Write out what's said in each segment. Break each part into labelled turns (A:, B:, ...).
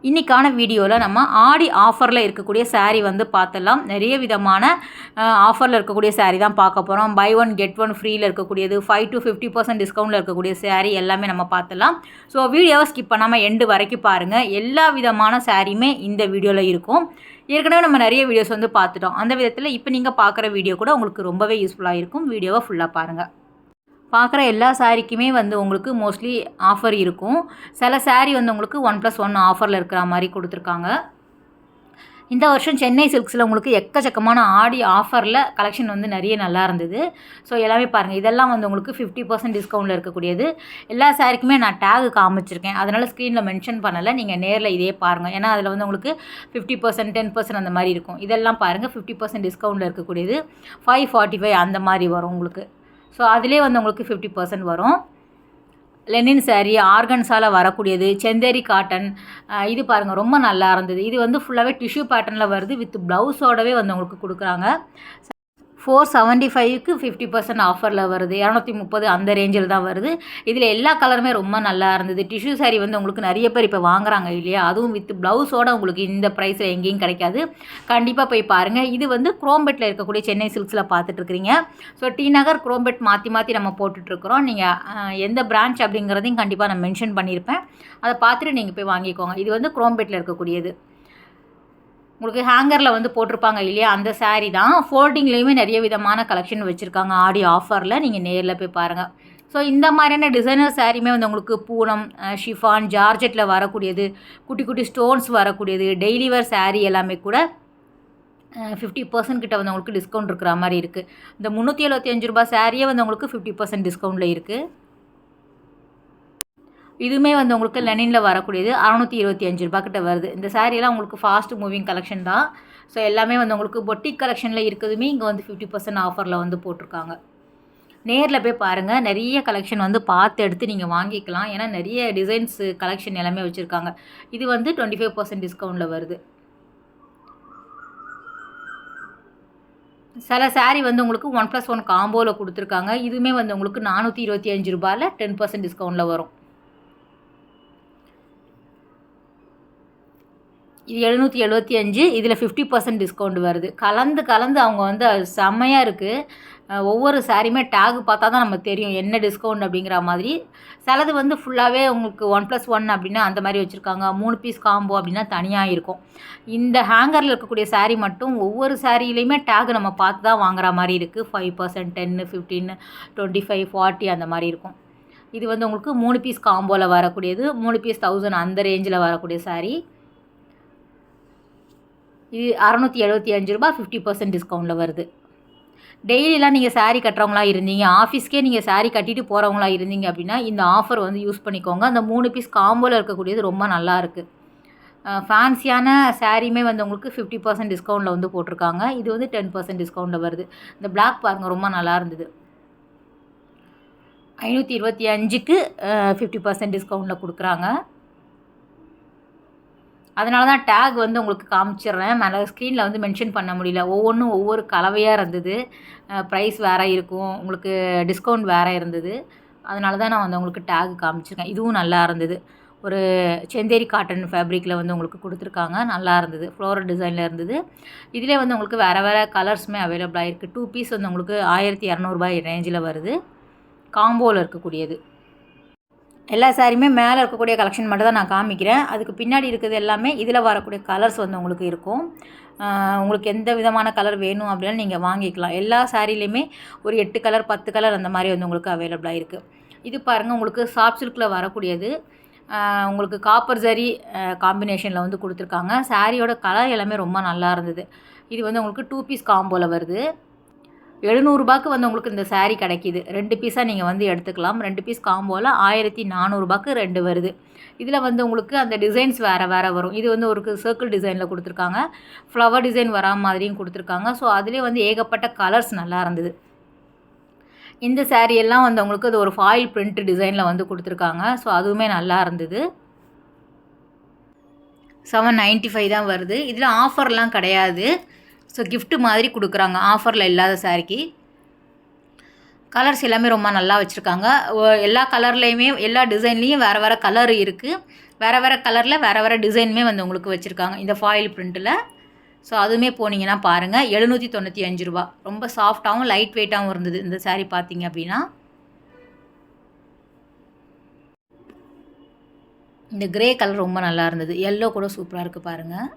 A: இன்றைக்கான வீடியோவில் நம்ம ஆடி ஆஃபரில் இருக்கக்கூடிய saree வந்து பார்த்துடலாம். நிறைய விதமான ஆஃபரில் இருக்கக்கூடிய saree தான் பார்க்க போகிறோம். பை ஒன் கெட் ஒன் ஃப்ரீயில் இருக்கக்கூடியது, 5 to 50% டிஸ்கவுண்ட்டில் இருக்கக்கூடிய saree எல்லாமே நம்ம பார்த்துடலாம். ஸோ வீடியோவை ஸ்கிப் பண்ணாமல் எண்டு வரைக்கும் பாருங்கள். எல்லா விதமான சாரியுமே இந்த வீடியோவில் இருக்கும். ஏற்கனவே நம்ம நிறைய வீடியோஸ் வந்து பார்த்துட்டோம். அந்த விதத்தில் இப்போ நீங்கள் பார்க்குற வீடியோ கூட உங்களுக்கு ரொம்பவே யூஸ்ஃபுல்லாக இருக்கும். வீடியோவை ஃபுல்லாக பாருங்கள். பார்க்குற எல்லா சாரீக்குமே வந்து உங்களுக்கு மோஸ்ட்லி ஆஃபர் இருக்கும். சில சாரீ வந்து உங்களுக்கு 1+1 ஆஃபரில் இருக்கிற மாதிரி கொடுத்துருக்காங்க. இந்த வருஷம் சென்னை சில்க்ஸில் உங்களுக்கு எக்கச்சக்கமான ஆடி ஆஃபரில் கலெக்ஷன் வந்து நிறைய நல்லா இருந்தது. ஸோ எல்லாமே பாருங்கள். இதெல்லாம் வந்து உங்களுக்கு 50% டிஸ்கவுண்ட்டில் இருக்கக்கூடியது. எல்லா சாரீக்குமே நான் டேகு காமிச்சிருக்கேன், அதனால் ஸ்க்ரீனில் மென்ஷன் பண்ணலை. நீங்கள் நேரில் இதே பாருங்கள். ஏன்னா அதில் வந்து உங்களுக்கு 50%, 10% அந்த மாதிரி இருக்கும். இதெல்லாம் பாருங்கள், 50% டிஸ்கவுண்ட்டில் இருக்கக்கூடியது. 545 அந்த மாதிரி வரும் உங்களுக்கு. ஸோ அதிலே வந்து உங்களுக்கு 50% வரும். லெனின் சாரீ, ஆர்கன்ஸால் வரக்கூடியது, செந்தேரி காட்டன். இது பாருங்கள், ரொம்ப நல்லா இருந்தது. இது வந்து ஃபுல்லாகவே டிஷ்யூ பேட்டர்னில் வருது, வித் ப்ளவுஸோடவே வந்து உங்களுக்கு கொடுக்குறாங்க. 475க்கு 50% ஆஃபரில் வருது. 230 அந்த ரேஞ்சில் தான் வருது. இதில் எல்லா கலருமே ரொம்ப நல்லா இருந்தது. டிஷ்யூ சாரீ வந்து உங்களுக்கு நிறைய பேர் இப்போ வாங்குறாங்க இல்லையா, அதுவும் வித் ப்ளவுஸோடு உங்களுக்கு இந்த ப்ரைஸில் எங்கேயும் கிடைக்காது. கண்டிப்பாக போய் பாருங்கள். இது வந்து குரோம்பெட்டில் இருக்கக்கூடிய சென்னை சில்க்ஸில் பார்த்துட்ருக்குறீங்க. ஸோ டி நகர், குரோம்பெட் மாற்றி மாற்றி நம்ம போட்டுட்ருக்குறோம். நீங்கள் எந்த பிரான்ச் அப்படிங்கிறதையும் கண்டிப்பாக நான் மென்ஷன் பண்ணியிருப்பேன். அதை பார்த்துட்டு நீங்கள் போய் வாங்கிக்கோங்க. இது வந்து குரோம்பெட்டில் இருக்கக்கூடியது. உங்களுக்கு ஹேங்கரில் வந்து போட்டிருப்பாங்க இல்லையா, அந்த சாரீ தான். ஃபோல்டிங்லேயுமே நிறைய விதமான கலெக்ஷன் வச்சுருக்காங்க ஆடி ஆஃபரில். நீங்கள் நேரில் போய் பாருங்கள். ஸோ இந்த மாதிரியான டிசைனர் சாரீமே வந்து உங்களுக்கு பூனம், ஷிஃபான், ஜார்ஜெட்டில் வரக்கூடியது, குட்டி குட்டி ஸ்டோன்ஸ் வரக்கூடியது, டெய்லி வேர் சாரீ எல்லாமே கூட 50% கிட்ட வந்து உங்களுக்கு டிஸ்கவுண்ட் இருக்கிற மாதிரி இருக்குது. இந்த 375 ரூபா சாரியே வந்து உங்களுக்கு 50% டிஸ்கவுண்ட்டில் இருக்குது. இதுவுமே வந்து உங்களுக்கு லெனினில் வரக்கூடியது 625 ரூபா கிட்ட வருது. இந்த சாரியெல்லாம் உங்களுக்கு ஃபாஸ்ட் மூவிங் கலெக்ஷன் தான். ஸோ எல்லாமே வந்து உங்களுக்கு பொட்டிக் கலெக்ஷனில் இருக்கிறதுமே இங்கே வந்து 50% ஆஃபரில் வந்து போட்டிருக்காங்க. நேரில் போய் பாருங்கள். நிறைய கலெக்ஷன் வந்து பார்த்து எடுத்து நீங்கள் வாங்கிக்கலாம். ஏன்னா நிறைய டிசைன்ஸு கலெக்ஷன் எல்லாமே வச்சுருக்காங்க. இது வந்து 25% டிஸ்கவுண்ட்டில் வருது. சில சாரீ வந்து உங்களுக்கு 1+1 காம்போவில் கொடுத்துருக்காங்க. இதுவுமே வந்து உங்களுக்கு 425 ரூபாயில் 10% டிஸ்கவுண்ட்டில் வரும். இது 775, இதில் 50% டிஸ்கவுண்ட் வருது. கலந்து அவங்க வந்து செம்மையாக இருக்குது. ஒவ்வொரு சாரியுமே டேகு பார்த்தா தான் நம்ம தெரியும் என்ன டிஸ்கவுண்ட் அப்படிங்கிற மாதிரி. சிலது வந்து ஃபுல்லாகவே உங்களுக்கு 1+1 அப்படின்னா அந்த மாதிரி வச்சுருக்காங்க. 3 பீஸ் காம்போ அப்படின்னா தனியாக இருக்கும். இந்த ஹேங்கரில் இருக்கக்கூடிய சாரீ மட்டும் ஒவ்வொரு சாரியிலையுமே டேகு நம்ம பார்த்து தான் வாங்குற மாதிரி இருக்குது. 5%, 10, 15, 25, 40 அந்த மாதிரி இருக்கும். இது வந்து உங்களுக்கு 3 பீஸ் காம்போவில் வரக்கூடியது. 3 பீஸ் 1000 அந்த ரேஞ்சில் வரக்கூடிய சாரீ. இது 675 ரூபா, 50% டிஸ்கவுண்ட்டில் வருது. டெய்லிலாம் நீங்கள் சாரீ கட்டுறவங்களா இருந்தீங்க, ஆஃபீஸ்க்கே நீங்கள் சாரீ கட்டிட்டு போகிறவங்களா இருந்தீங்க அப்படின்னா இந்த ஆஃபர் வந்து யூஸ் பண்ணிக்கோங்க. அந்த 3 பீஸ் காம்போவில் இருக்கக்கூடியது ரொம்ப நல்லா இருக்குது. ஃபேன்சியான சாரீமே வந்து உங்களுக்கு 50% டிஸ்கவுண்ட்டில் வந்து போட்டிருக்காங்க. இது வந்து 10% டிஸ்கவுண்ட்டில் வருது. இந்த பிளாக் பாருங்கள், ரொம்ப நல்லா இருந்தது. 525க்கு 50% டிஸ்கவுண்ட்டில் கொடுக்குறாங்க. அதனால தான் டேக் வந்து உங்களுக்கு காமிச்சிடுறேன். மேலே ஸ்க்ரீனில் வந்து மென்ஷன் பண்ண முடியல. ஒவ்வொன்றும் ஒவ்வொரு கலவையாக இருந்தது. ப்ரைஸ் வேறு இருக்கும், உங்களுக்கு டிஸ்கவுண்ட் வேறு இருந்தது. அதனால தான் நான் வந்து உங்களுக்கு டேக் காமிச்சிருக்கேன். இதுவும் நல்லா இருந்தது. ஒரு செந்தேரி காட்டன் ஃபேப்ரிக்கில் வந்து உங்களுக்கு கொடுத்துருக்காங்க. நல்லா இருந்தது. ஃப்ளோரல் டிசைனில் இருந்தது. இதிலே வந்து உங்களுக்கு வேறு கலர்ஸுமே அவைலபிளாக இருக்குது. 2 பீஸ் வந்து உங்களுக்கு 1200 ரூபாய் ரேஞ்சில் வருது. காம்போவில் இருக்கக்கூடியது. எல்லா சாரியுமே மேலே இருக்கக்கூடிய கலெக்ஷன் மட்டும் தான் நான் காமிக்கிறேன். அதுக்கு பின்னாடி இருக்கிறது எல்லாமே இதில் வரக்கூடிய கலர்ஸ் வந்து உங்களுக்கு இருக்கும். உங்களுக்கு எந்த விதமான கலர் வேணும் அப்படின்னு நீங்கள் வாங்கிக்கலாம். எல்லா சாரிலையுமே ஒரு 8 கலர், 10 கலர் அந்த மாதிரி வந்து உங்களுக்கு அவைலபிளாக இருக்குது. இது பாருங்கள், உங்களுக்கு சாஃப்ட் சில்கில் வரக்கூடியது. உங்களுக்கு காப்பர் ஜரி காம்பினேஷனில் வந்து கொடுத்துருக்காங்க. சாரியோட கலர் எல்லாமே ரொம்ப நல்லா இருந்தது. இது வந்து உங்களுக்கு 2 பீஸ் காம்போவில் வருது. 700 ரூபாய்க்கு வந்து உங்களுக்கு இந்த சாரீ கிடைக்கிது. 2 பீஸாக நீங்கள் வந்து எடுத்துக்கலாம். 2 பீஸ் காம்போவில் 1400 ரூபாய்க்கு 2 வருது. இதில் வந்து உங்களுக்கு அந்த டிசைன்ஸ் வேறு வரும். இது வந்து ஒரு சர்க்கிள் டிசைனில் கொடுத்துருக்காங்க. ஃப்ளவர் டிசைன் வரா மாதிரியும் கொடுத்துருக்காங்க. ஸோ அதிலே வந்து ஏகப்பட்ட கலர்ஸ் நல்லா இருந்தது. இந்த சாரீ எல்லாம் வந்து உங்களுக்கு அது ஒரு ஃபாயில் பிரிண்ட் டிசைனில் வந்து கொடுத்துருக்காங்க. ஸோ அதுவுமே நல்லா இருந்தது. 795 தான் வருது. இதில் ஆஃபர்லாம் கிடையாது. ஸோ கிஃப்ட் மாதிரி கொடுக்குறாங்க ஆஃபரில் இல்லாத சாரிக்கு. கலர்ஸ் எல்லாமே ரொம்ப நல்லா வச்சுருக்காங்க. எல்லா கலர்லேயுமே எல்லா டிசைன்லேயும் வேறு கலர் இருக்குது. வேறு வேறு கலரில் வேறு வேறு டிசைனுமே வந்து உங்களுக்கு வச்சுருக்காங்க இந்த ஃபாயில் பிரிண்ட்டில். ஸோ அதுவுமே போனீங்கன்னா பாருங்கள். 795 ரூபா. ரொம்ப சாஃப்டாகவும் லைட் வெயிட்டாகவும் இருந்தது இந்த சாரீ பார்த்தீங்க அப்படின்னா. இந்த கிரே கலர் ரொம்ப நல்லா இருந்தது. எல்லோ கூட சூப்பராக இருக்குது பாருங்கள்.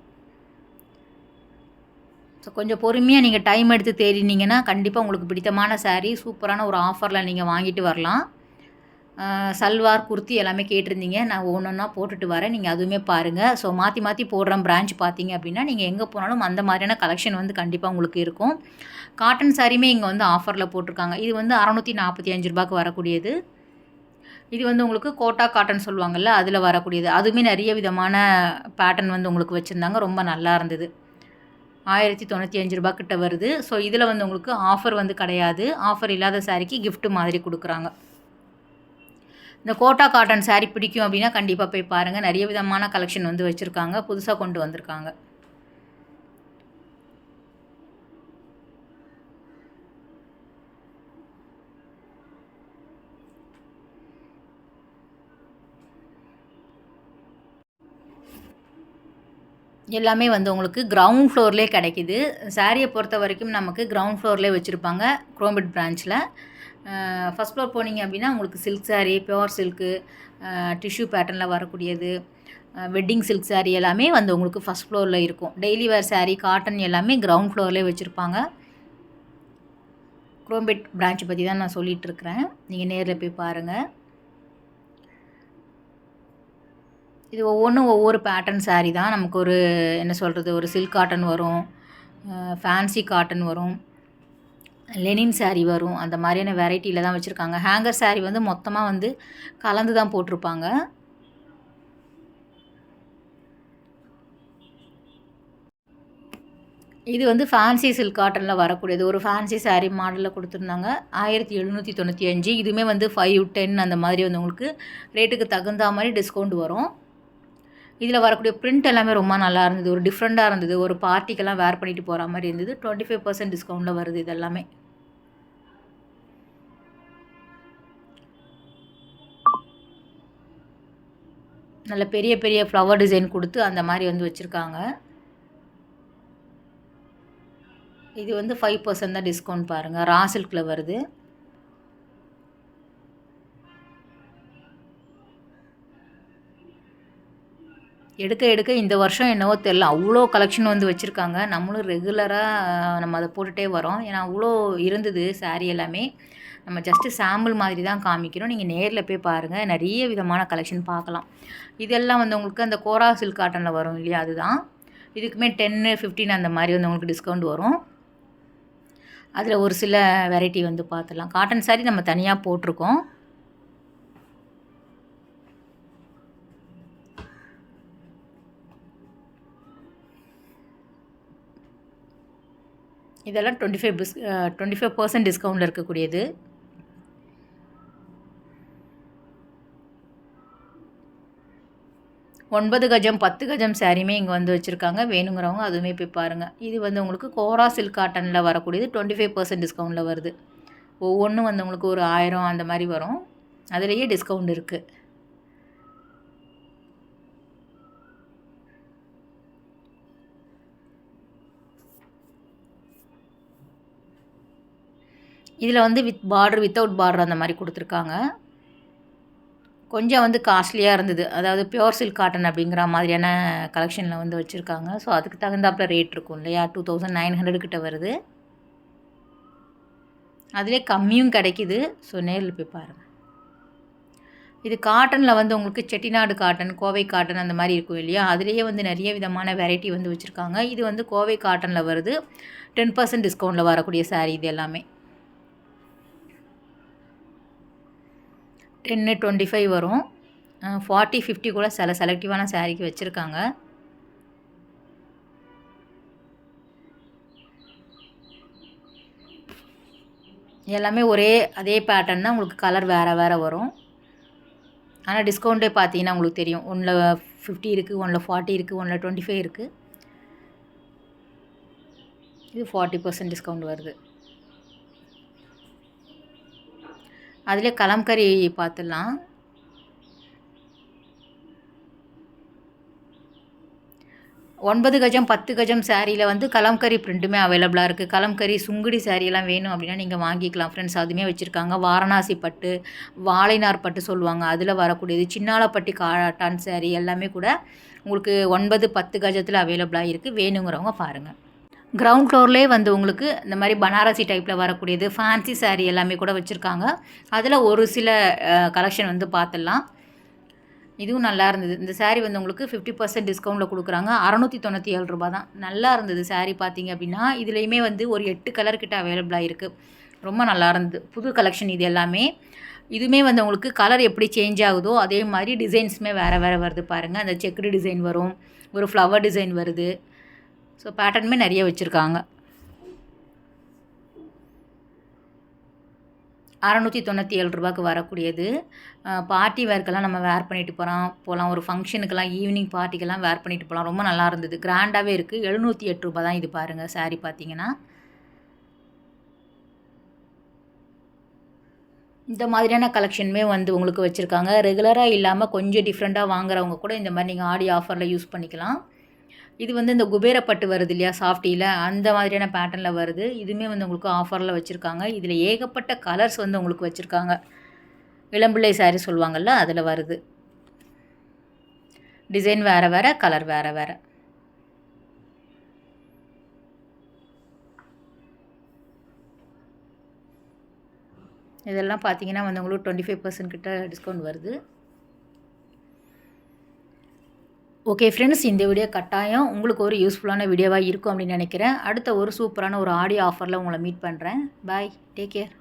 A: ஸோ கொஞ்சம் பொறுமையாக நீங்கள் டைம் எடுத்து தேடினீங்கன்னா கண்டிப்பாக உங்களுக்கு பிடித்தமான சாரீ சூப்பரான ஒரு ஆஃபரில் நீங்கள் வாங்கிட்டு வரலாம். சல்வார் குர்த்தி எல்லாமே கேட்டிருந்தீங்க. நான் ஒவ்வொன்றா போட்டுட்டு வரேன். நீங்கள் அதுவுமே பாருங்கள். ஸோ மாற்றி மாற்றி போடுற பிரான்ச் பார்த்தீங்க அப்படின்னா நீங்கள் எங்கே போனாலும் அந்த மாதிரியான கலெக்ஷன் வந்து கண்டிப்பாக உங்களுக்கு இருக்கும். காட்டன் சாரியுமே இங்கே வந்து ஆஃபரில் போட்டிருக்காங்க. இது வந்து 645 ரூபாய்க்கு வரக்கூடியது. இது வந்து உங்களுக்கு கோட்டா காட்டன் சொல்லுவாங்கள்ல, அதில் வரக்கூடியது. அதுவுமே நிறைய விதமான பேட்டர்ன் வந்து உங்களுக்கு வச்சுருந்தாங்க. ரொம்ப நல்லா இருந்தது. 1095 ரூபா கிட்ட வருது. ஸோ இதில் வந்து உங்களுக்கு ஆஃபர் வந்து கிடையாது. ஆஃபர் இல்லாத சாரிக்கு கிஃப்ட் மாதிரி கொடுக்குறாங்க. இந்த கோட்டா காட்டன் சாரீ பிடிக்கும் அப்படின்னா கண்டிப்பாக போய் பாருங்கள். நிறைய விதமான கலெக்ஷன் வந்து வச்சுருக்காங்க. புதுசாக கொண்டு வந்திருக்காங்க. எல்லாமே வந்து உங்களுக்கு கிரவுண்ட் ஃப்ளோர்லேயே கிடைக்கிது. சாரியை பொறுத்த வரைக்கும் நமக்கு கிரவுண்ட் ஃப்ளோர்லேயே வச்சுருப்பாங்க குரோம்பேட் பிரான்ச்சில். ஃபஸ்ட் ஃப்ளோர் போனீங்க அப்படின்னா உங்களுக்கு silk sari, pure silk, tissue பேட்டர்னில் வரக்கூடியது, வெட்டிங் சில்க் சாரீ எல்லாமே வந்து உங்களுக்கு ஃபஸ்ட் ஃப்ளோரில் இருக்கும். டெய்லி வேர் சாரீ, காட்டன் எல்லாமே கிரவுண்ட் ஃப்ளோர்லேயே வச்சுருப்பாங்க. குரோம்பேட் பிரான்ச் பற்றி தான் நான் சொல்லிகிட்ருக்கிறேன். நீங்கள் நேரில் போய் பாருங்கள். இது ஒவ்வொன்றும் ஒவ்வொரு பேட்டர்ன் சாரீ தான். நமக்கு ஒரு என்ன சொல்கிறது, ஒரு சில்க் காட்டன் வரும், ஃபேன்சி காட்டன் வரும், லெனின் சாரீ வரும். அந்த மாதிரியான வெரைட்டியில் தான் வச்சுருக்காங்க. ஹேங்கர் சாரீ வந்து மொத்தமாக வந்து கலந்து தான் போட்டிருப்பாங்க. இது வந்து ஃபேன்சி சில்க் காட்டனில் வரக்கூடியது. ஒரு ஃபேன்சி சாரீ மாடலில் கொடுத்துருந்தாங்க. 1795. இதுவுமே வந்து 5, 10 அந்த மாதிரி வந்து உங்களுக்கு ரேட்டுக்கு தகுந்த மாதிரி டிஸ்கவுண்ட் வரும். இதில் வரக்கூடிய பிரிண்ட் எல்லாமே ரொம்ப நல்லா இருந்தது. ஒரு டிஃப்ரெண்ட்டாக இருந்தது. ஒரு பார்ட்டிக்கெல்லாம் வேர் பண்ணிட்டு போகிற மாதிரி இருந்தது. 25% டிஸ்கவுண்ட்டில் வருது இது எல்லாமே. நல்ல பெரிய பெரிய ஃப்ளவர் டிசைன் கொடுத்து அந்த மாதிரி வந்து வச்சுருக்காங்க. இது வந்து 5% தான் டிஸ்கவுண்ட் பாருங்கள். ரா சில்கில் வருது. எடுக்க இந்த வருஷம் என்னவோ தெரில, அவ்வளோ கலெக்ஷன் வந்து வச்சுருக்காங்க. நம்மளும் ரெகுலராக நம்ம அதை போட்டுகிட்டே வரோம். ஏன்னா அவ்வளோ இருந்தது சாரீ எல்லாமே. நம்ம ஜஸ்ட்டு சாம்பிள் மாதிரி தான் காமிக்கிறோம். நீங்கள் நேரில் போய் பாருங்கள். நிறைய விதமான கலெக்ஷன் பார்க்கலாம். இதெல்லாம் வந்து உங்களுக்கு அந்த கோரா சில்க் காட்டனில் வரும் இல்லையா, அதுதான். இதுக்குமே 10, 15 அந்த மாதிரி வந்து உங்களுக்கு டிஸ்கவுண்ட் வரும். அதில் ஒரு சில வெரைட்டி வந்து பார்த்துடலாம். காட்டன் சாரீ நம்ம தனியாக போட்டிருக்கோம். இதெல்லாம் 25% டிஸ்கவுண்டில் இருக்கக்கூடியது. ஒன்பது கஜம் 10 கஜம் சாரியுமே இங்கே வந்து வச்சுருக்காங்க. வேணுங்கிறவங்க அதுவுமே போய் பாருங்கள். இது வந்து உங்களுக்கு கோரா சில்க் காட்டனில் வரக்கூடியது. 25% டிஸ்கவுண்டில் வருது. ஒவ்வொன்றும் வந்து உங்களுக்கு ஒரு 1000 அந்த மாதிரி வரும். அதுலேயே டிஸ்கவுண்ட் இருக்குது. இதில் வந்து வித் பார்டர், வித்தவுட் பார்டர் அந்த மாதிரி கொடுத்துருக்காங்க. கொஞ்சம் வந்து காஸ்ட்லியாக இருந்தது. அதாவது பியோர் சில்க் காட்டன் அப்படிங்கிற மாதிரியான கலெக்ஷனில் வந்து வச்சுருக்காங்க. ஸோ அதுக்கு தகுந்தாப்பில் ரேட் இருக்கும் இல்லையா, 2900 கிட்ட வருது. அதிலே கம்மியும் கிடைக்கிது. ஸோ நேரில் போய் பாருங்கள். இது காட்டனில் வந்து உங்களுக்கு செட்டிநாடு காட்டன், கோவை காட்டன் அந்த மாதிரி இருக்கும் இல்லையா, அதுலேயே வந்து நிறைய விதமான வெரைட்டி வந்து வச்சுருக்காங்க. இது வந்து கோவை காட்டனில் வருது. 10% டிஸ்கவுண்டில் வரக்கூடிய சாரீ இது எல்லாமே. 10, 25 வரும். 40, 50 கூட சில செலக்டிவான சாரீக்கு வச்சுருக்காங்க. எல்லாமே அதே பேட்டர்ன் தான். உங்களுக்கு கலர் வேறு வேறு வரும். ஆனால் டிஸ்கவுண்ட்டே பார்த்தீங்கன்னா உங்களுக்கு தெரியும். ஒன்றில் 50 இருக்குது, ஒன்றில் 40 இருக்குது, ஒன்றில் 25 இருக்குது. இது 40% டிஸ்கவுண்ட் வருது. அதிலே கலம்கரி பார்த்துடலாம். 9 கஜம் 10 கஜம் சாரியில் வந்து கலம்கரி பிரிண்ட்டுமே அவைலபிளாக இருக்குது. கலம்கரி சுங்குடி சாரியெல்லாம் வேணும் அப்படின்னா நீங்கள் வாங்கிக்கலாம் ஃப்ரெண்ட்ஸ். அதுவுமே வச்சுருக்காங்க. வாரணாசி பட்டு, வாழைநார் பட்டு சொல்லுவாங்க, அதில் வரக்கூடியது. சின்னாலப்பட்டி காட்டன் சாரி எல்லாமே கூட உங்களுக்கு 9, 10 கஜத்தில் அவைலபிளாக இருக்குது. வேணுங்கிறவங்க பாருங்கள். கிரவுண்ட் ஃப்ளோர்லேயே வந்து உங்களுக்கு இந்த மாதிரி பனாரசி டைப்பில் வரக்கூடியது ஃபேன்சி சாரீ எல்லாமே கூட வச்சுருக்காங்க. அதில் ஒரு சில கலெக்ஷன் வந்து பார்த்துடலாம். இதுவும் நல்லா இருந்தது. இந்த சாரீ வந்து உங்களுக்கு 50% டிஸ்கவுண்ட்டில் கொடுக்குறாங்க. 697 ரூபா தான். நல்லா இருந்தது சாரீ பார்த்தீங்க அப்படின்னா. இதுலேயுமே வந்து ஒரு 8 கலர் கிட்ட அவைலபிளாக இருக்குது. ரொம்ப நல்லா இருந்தது. புது கலெக்ஷன் இது எல்லாமே. இதுவுமே வந்து உங்களுக்கு கலர் எப்படி சேஞ்ச் ஆகுதோ அதே மாதிரி டிசைன்ஸுமே வேறு வேறு வருது பாருங்கள். அந்த செக்குடு டிசைன் வரும், ஒரு ஃப்ளவர் டிசைன் வருது. ஸோ பேட்டர்னுமே நிறைய வச்சுருக்காங்க. 697 ரூபாய்க்கு வரக்கூடியது. பார்ட்டி வேர்க்கெல்லாம் நம்ம வேர் பண்ணிட்டு போகலாம். ஒரு ஃபங்க்ஷனுக்கெல்லாம் ஈவினிங் பார்ட்டிக்கெல்லாம் வேர் பண்ணிட்டு போகலாம். ரொம்ப நல்லா இருந்தது. கிராண்டாகவே இருக்குது. 708 ரூபா தான் இது பாருங்கள் சாரீ பார்த்தீங்கன்னா. இந்த மாதிரியான கலெக்ஷனுமே வந்து உங்களுக்கு வச்சுருக்காங்க. ரெகுலராக இல்லாமல் கொஞ்சம் டிஃப்ரெண்ட்டாக வாங்குறவங்க கூட இந்த மாதிரி நீங்கள் ஆடி ஆஃபரில் யூஸ் பண்ணிக்கலாம். இது வந்து இந்த குபேரப்பட்டு வருது இல்லையா சாஃப்டியில், அந்த மாதிரியான பேட்டர்னில் வருது. இதுவுமே வந்து உங்களுக்கு ஆஃபரில் வச்சுருக்காங்க. இதில் ஏகப்பட்ட கலர்ஸ் வந்து உங்களுக்கு வச்சுருக்காங்க. இளம்பிள்ளை சாரி சொல்லுவாங்கள்ல, அதில் வருது. டிசைன் வேறு வேறு, கலர் வேறு வேறு. இதெல்லாம் பார்த்தீங்கன்னா வந்து உங்களுக்கு 25% கிட்ட டிஸ்கவுண்ட் வருது. ஓகே ஃப்ரெண்ட்ஸ், இந்த வீடியோ கட்டாயம் உங்களுக்கு ஒரு யூஸ்ஃபுல்லான வீடியோவாக இருக்கும் அப்படின்னு நினைக்கிறேன். அடுத்த ஒரு சூப்பரான ஒரு ஆடியோ ஆஃபரில் உங்களை மீட் பண்ணுறேன். பாய், டேக் கேர்.